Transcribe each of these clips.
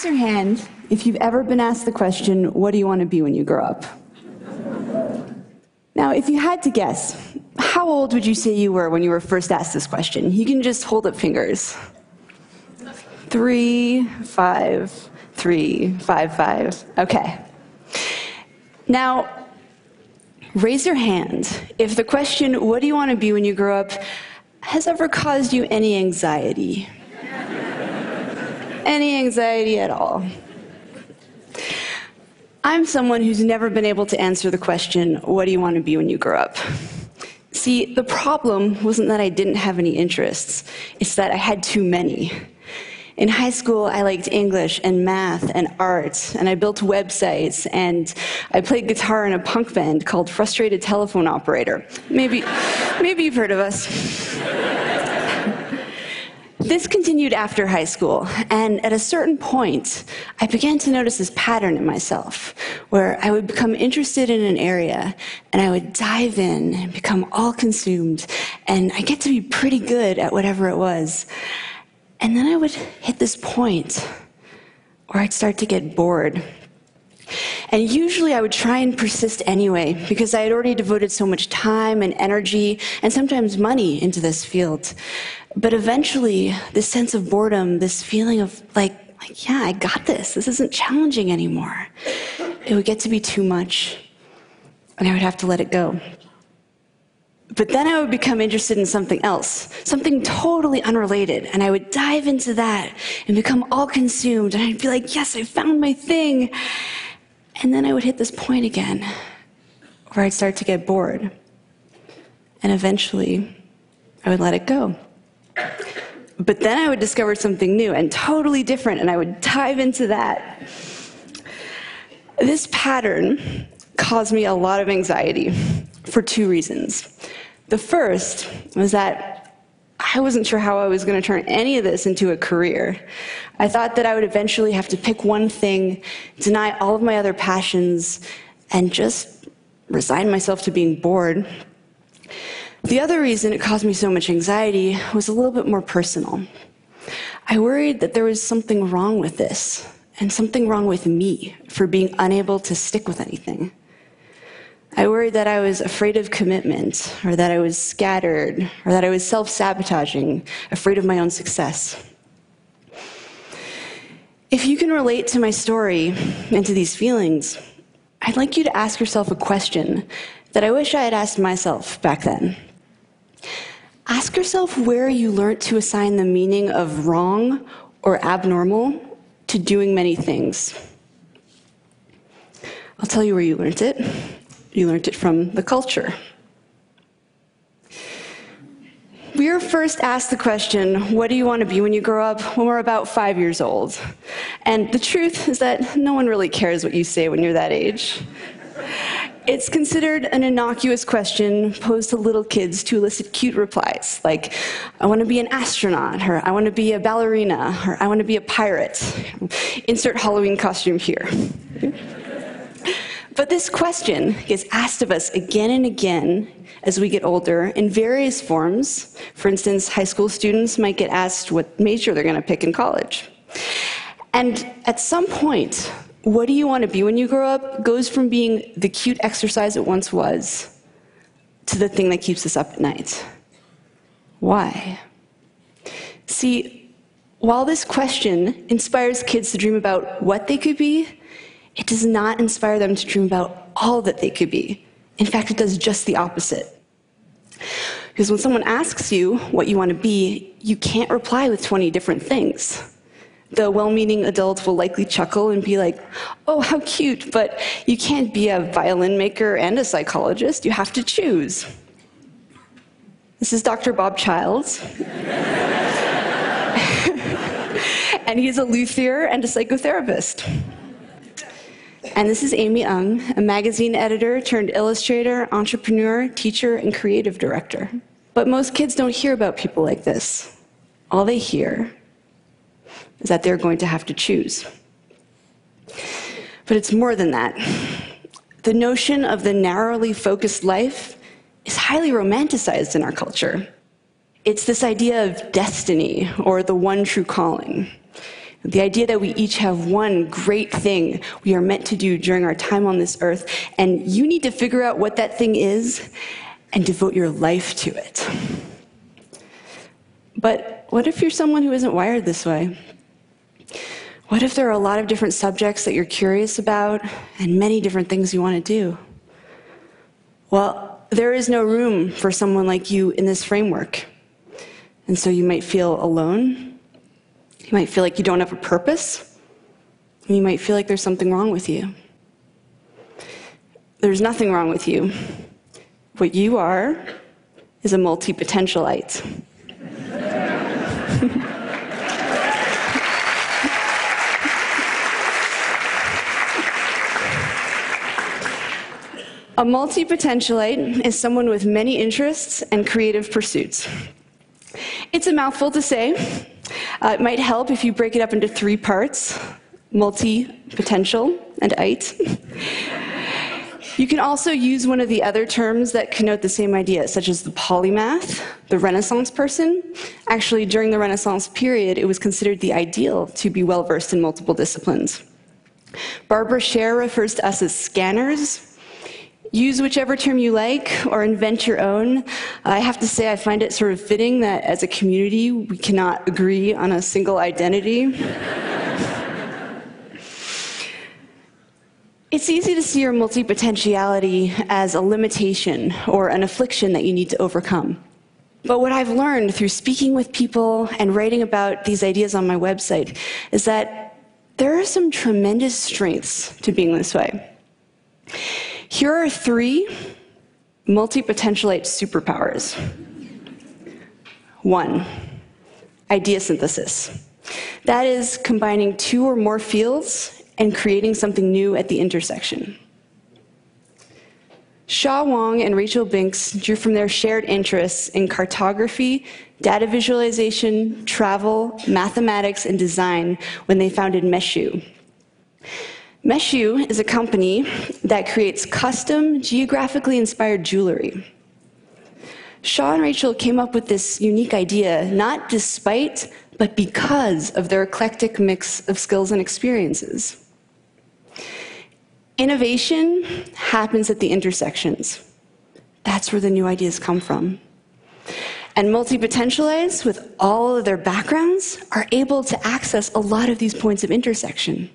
Raise your hand if you've ever been asked the question, what do you want to be when you grow up? Now, if you had to guess, how old would you say you were when you were first asked this question? You can just hold up fingers. 3, 5, 3, 5, 5. Okay. Now, raise your hand if the question, what do you want to be when you grow up, has ever caused you any anxiety? Any anxiety at all? I'm someone who's never been able to answer the question, what do you want to be when you grow up? See, the problem wasn't that I didn't have any interests, it's that I had too many. In high school, I liked English and math and art, and I built websites, and I played guitar in a punk band called Frustrated Telephone Operator. Maybe you've heard of us. This continued after high school, and at a certain point, I began to notice this pattern in myself, where I would become interested in an area, and I would dive in and become all-consumed, and I get to be pretty good at whatever it was. And then I would hit this point where I'd start to get bored. And usually I would try and persist anyway, because I had already devoted so much time and energy, and sometimes money, into this field. But eventually, this sense of boredom, this feeling of like, yeah, I got this. This isn't challenging anymore. It would get to be too much, and I would have to let it go. But then I would become interested in something else, something totally unrelated, and I would dive into that and become all consumed, and I'd be like, yes, I found my thing. And then I would hit this point again, where I'd start to get bored. And eventually, I would let it go. But then I would discover something new and totally different, and I would dive into that. This pattern caused me a lot of anxiety for 2 reasons. The first was that I wasn't sure how I was going to turn any of this into a career. I thought that I would eventually have to pick one thing, deny all of my other passions, and just resign myself to being bored. The other reason it caused me so much anxiety was a little bit more personal. I worried that there was something wrong with this, and something wrong with me for being unable to stick with anything. I worried that I was afraid of commitment, or that I was scattered, or that I was self-sabotaging, afraid of my own success. If you can relate to my story and to these feelings, I'd like you to ask yourself a question that I wish I had asked myself back then. Ask yourself where you learned to assign the meaning of wrong or abnormal to doing many things. I'll tell you where you learned it. You learned it from the culture. We were first asked the question, what do you want to be when you grow up, when we're about 5 years old. And the truth is that no one really cares what you say when you're that age. It's considered an innocuous question posed to little kids to elicit cute replies, like, I want to be an astronaut, or I want to be a ballerina, or I want to be a pirate. Insert Halloween costume here. But this question gets asked of us again and again as we get older in various forms. For instance, high school students might get asked what major they're going to pick in college. And at some point, what do you want to be when you grow up goes from being the cute exercise it once was to the thing that keeps us up at night. Why? See, while this question inspires kids to dream about what they could be, it does not inspire them to dream about all that they could be. In fact, it does just the opposite. Because when someone asks you what you want to be, you can't reply with 20 different things. The well-meaning adult will likely chuckle and be like, oh, how cute, but you can't be a violin maker and a psychologist. You have to choose. This is Dr. Bob Childs. And he's a luthier and a psychotherapist. And this is Amy Ung, a magazine editor turned illustrator, entrepreneur, teacher, and creative director. But most kids don't hear about people like this. All they hear is that they're going to have to choose. But it's more than that. The notion of the narrowly focused life is highly romanticized in our culture. It's this idea of destiny, or the one true calling. The idea that we each have one great thing we are meant to do during our time on this earth, and you need to figure out what that thing is and devote your life to it. But what if you're someone who isn't wired this way? What if there are a lot of different subjects that you're curious about and many different things you want to do? Well, there is no room for someone like you in this framework. And so you might feel alone. You might feel like you don't have a purpose. And you might feel like there's something wrong with you. There's nothing wrong with you. What you are is a multi-potentialite. A multi-potentialite is someone with many interests and creative pursuits. It's a mouthful to say. It might help if you break it up into 3 parts: multi-potential and ite. You can also use one of the other terms that connote the same idea, such as the polymath, the Renaissance person. Actually, during the Renaissance period, it was considered the ideal to be well-versed in multiple disciplines. Barbara Scher refers to us as scanners. Use whichever term you like, or invent your own. I have to say, I find it sort of fitting that as a community, we cannot agree on a single identity. It's easy to see your multi-potentiality as a limitation or an affliction that you need to overcome. But what I've learned through speaking with people and writing about these ideas on my website is that there are some tremendous strengths to being this way. Here are 3 multi-potentialite superpowers. 1, idea synthesis. That is combining 2 or more fields and creating something new at the intersection. Shaw Wong and Rachel Binks drew from their shared interests in cartography, data visualization, travel, mathematics, and design when they founded Meshu. Meshu is a company that creates custom, geographically inspired jewelry. Shaw and Rachel came up with this unique idea, not despite, but because of their eclectic mix of skills and experiences. Innovation happens at the intersections. That's where the new ideas come from. And multi-potentialites, with all of their backgrounds, are able to access a lot of these points of intersection.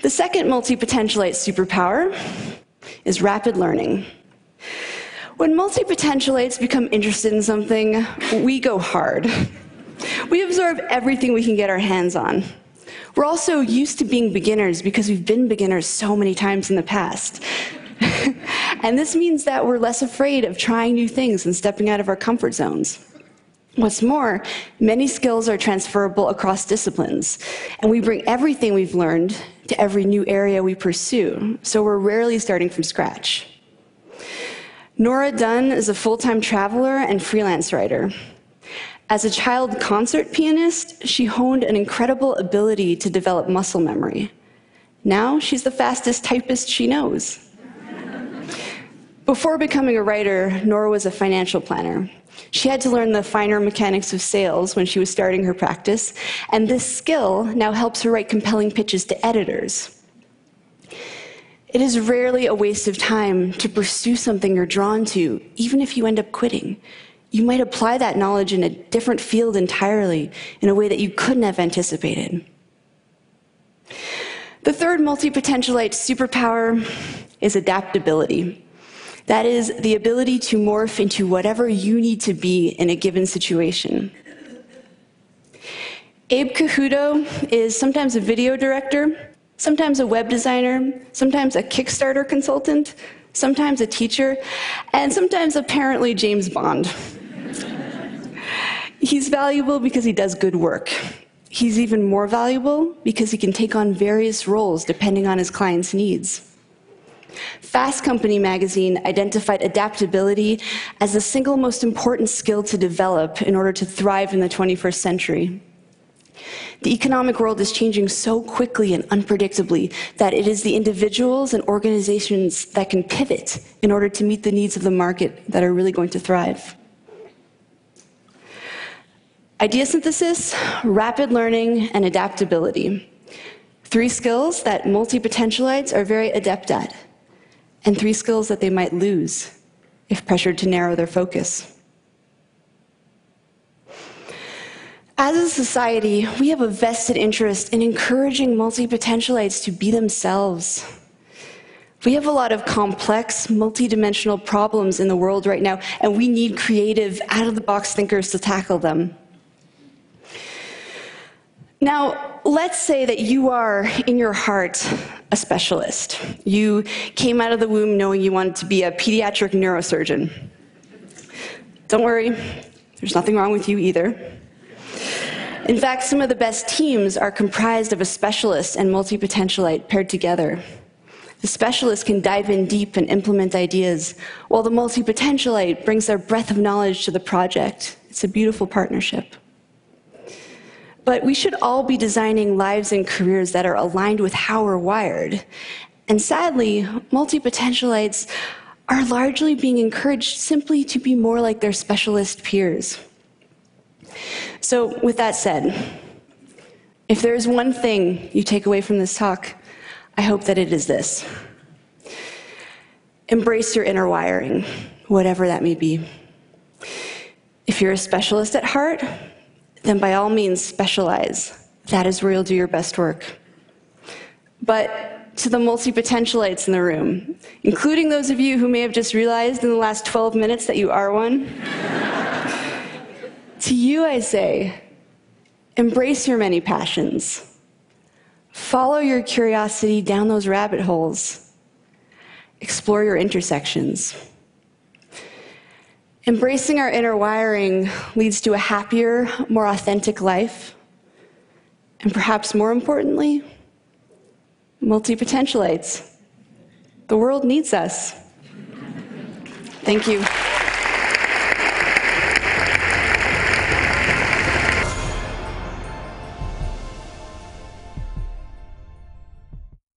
The second multi-potentialite superpower is rapid learning. When multi-potentialites become interested in something, we go hard. We absorb everything we can get our hands on. We're also used to being beginners because we've been beginners so many times in the past. And this means that we're less afraid of trying new things and stepping out of our comfort zones. What's more, many skills are transferable across disciplines, and we bring everything we've learned to every new area we pursue, so we're rarely starting from scratch. Nora Dunn is a full-time traveler and freelance writer. As a child concert pianist, she honed an incredible ability to develop muscle memory. Now she's the fastest typist she knows. Before becoming a writer, Nora was a financial planner. She had to learn the finer mechanics of sales when she was starting her practice, and this skill now helps her write compelling pitches to editors. It is rarely a waste of time to pursue something you're drawn to, even if you end up quitting. You might apply that knowledge in a different field entirely, in a way that you couldn't have anticipated. The third multi-potentialite superpower is adaptability. That is the ability to morph into whatever you need to be in a given situation. Abe Cajudo is sometimes a video director, sometimes a web designer, sometimes a Kickstarter consultant, sometimes a teacher, and sometimes apparently James Bond. He's valuable because he does good work. He's even more valuable because he can take on various roles depending on his client's needs. Fast Company magazine identified adaptability as the single most important skill to develop in order to thrive in the 21st century. The economic world is changing so quickly and unpredictably that it is the individuals and organizations that can pivot in order to meet the needs of the market that are really going to thrive. idea synthesis, rapid learning, and adaptability. 3 skills that multi-potentialites are very adept at, and 3 skills that they might lose if pressured to narrow their focus. As a society, we have a vested interest in encouraging multi-potentialites to be themselves. We have a lot of complex, multidimensional problems in the world right now, and we need creative, out-of-the-box thinkers to tackle them. Now, let's say that you are, in your heart, a specialist. You came out of the womb knowing you wanted to be a pediatric neurosurgeon. Don't worry, there's nothing wrong with you either. In fact, some of the best teams are comprised of a specialist and multi-potentialite paired together. The specialist can dive in deep and implement ideas, while the multi-potentialite brings their breadth of knowledge to the project. It's a beautiful partnership. But we should all be designing lives and careers that are aligned with how we're wired. And sadly, multi-potentialites are largely being encouraged simply to be more like their specialist peers. So, with that said, if there is one thing you take away from this talk, I hope that it is this. Embrace your inner wiring, whatever that may be. If you're a specialist at heart, then by all means specialize. That is where you'll do your best work. But to the multi-potentialites in the room, including those of you who may have just realized in the last 12 minutes that you are one, to you I say, embrace your many passions. Follow your curiosity down those rabbit holes. Explore your intersections. Embracing our inner wiring leads to a happier, more authentic life. And perhaps more importantly, multi-potentialites. The world needs us. Thank you.